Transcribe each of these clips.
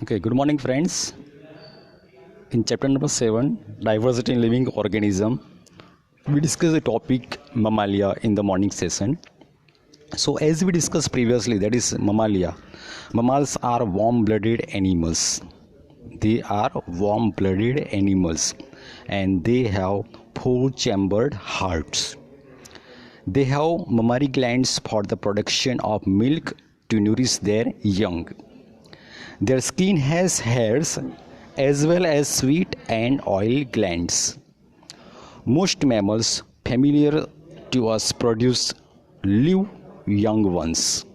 Okay, good morning, friends. In chapter number 7, Diversity in Living Organism, we discuss the topic Mammalia in the morning session. So, as we discussed previously, that is Mammalia. Mammals are warm blooded animals. They are warm blooded animals and they have four chambered hearts. They have mammary glands for the production of milk to nourish their young. Their skin has hairs as well as sweat and oil glands. Most mammals familiar to us produce live young ones.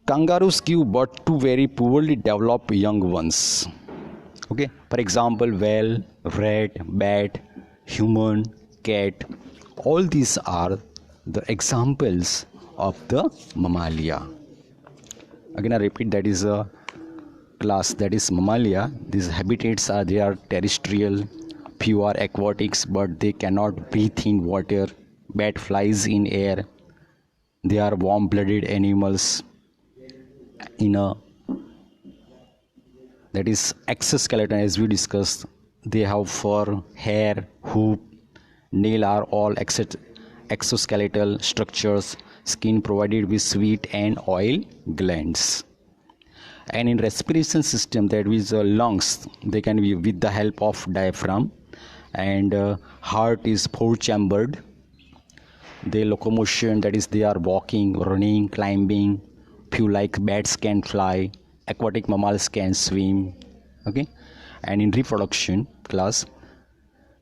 Kangaroos give birth to very poorly developed young ones. Okay, for example, whale, rat, bat, human, cat, all these are the examples of the mammalia. Again, I repeat, that is a class, that is mammalia. These habitats are, they are terrestrial, few are aquatics, but they cannot breathe in water. Bat flies in air. They are warm-blooded animals. That is exoskeleton, as we discussed. They have fur, hair, hoof, nail are all exoskeletal structures. Skin provided with sweat and oil glands. And in respiration system, that is lungs, they can be with the help of diaphragm. And heart is four chambered. Their locomotion, that is they are walking, running, climbing. Few like bats can fly, aquatic mammals can swim. Okay, and in reproduction class,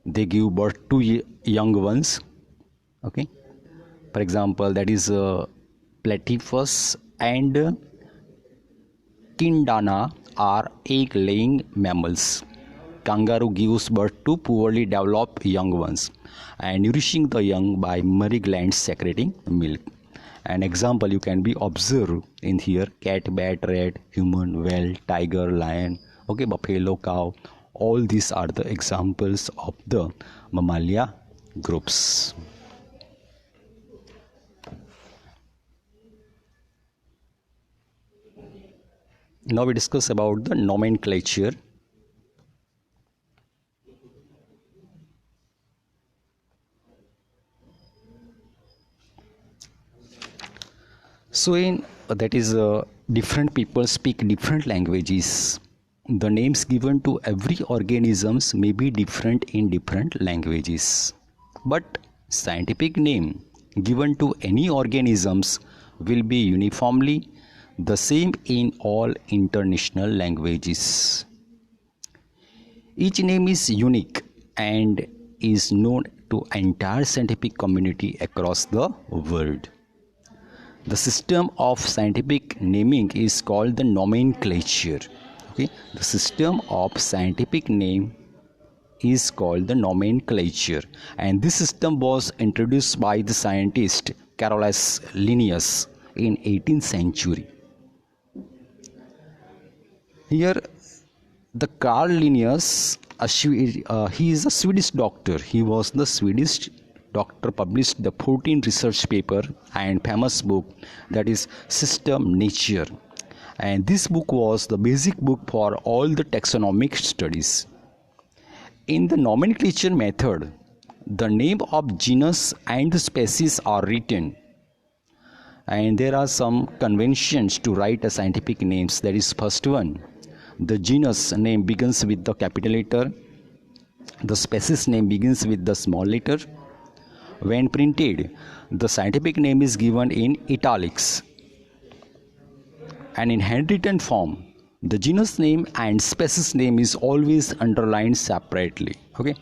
they give birth to young ones. Okay, for example, that is platypus and Kindana are egg-laying mammals. Kangaroo gives birth to poorly developed young ones and nourishing the young by mammary glands secreting milk. An example you can be observed in here: cat, bat, rat, human, whale, tiger, lion, okay, buffalo, cow. All these are the examples of the mammalia groups. Now we discuss about the nomenclature. So in that is different people speak different languages. The names given to every organisms may be different in different languages, but scientific name given to any organisms will be uniformly the same in all international languages. Each name is unique and is known to entire scientific community across the world. The system of scientific naming is called the nomenclature. Okay, the system of scientific name is called the nomenclature, and this system was introduced by the scientist Carolus Linnaeus in 18th century. Here, the Carl Linnaeus, he is a Swedish doctor. He was the Swedish doctor, published the 14 research paper and famous book, that is System Nature. And this book was the basic book for all the taxonomic studies. In the nomenclature method, the name of genus and the species are written, and there are some conventions to write a scientific names. That is, first one, the genus name begins with the capital letter, the species name begins with the small letter. When printed, the scientific name is given in italics, and in handwritten form, the genus name and species name is always underlined separately. Okay,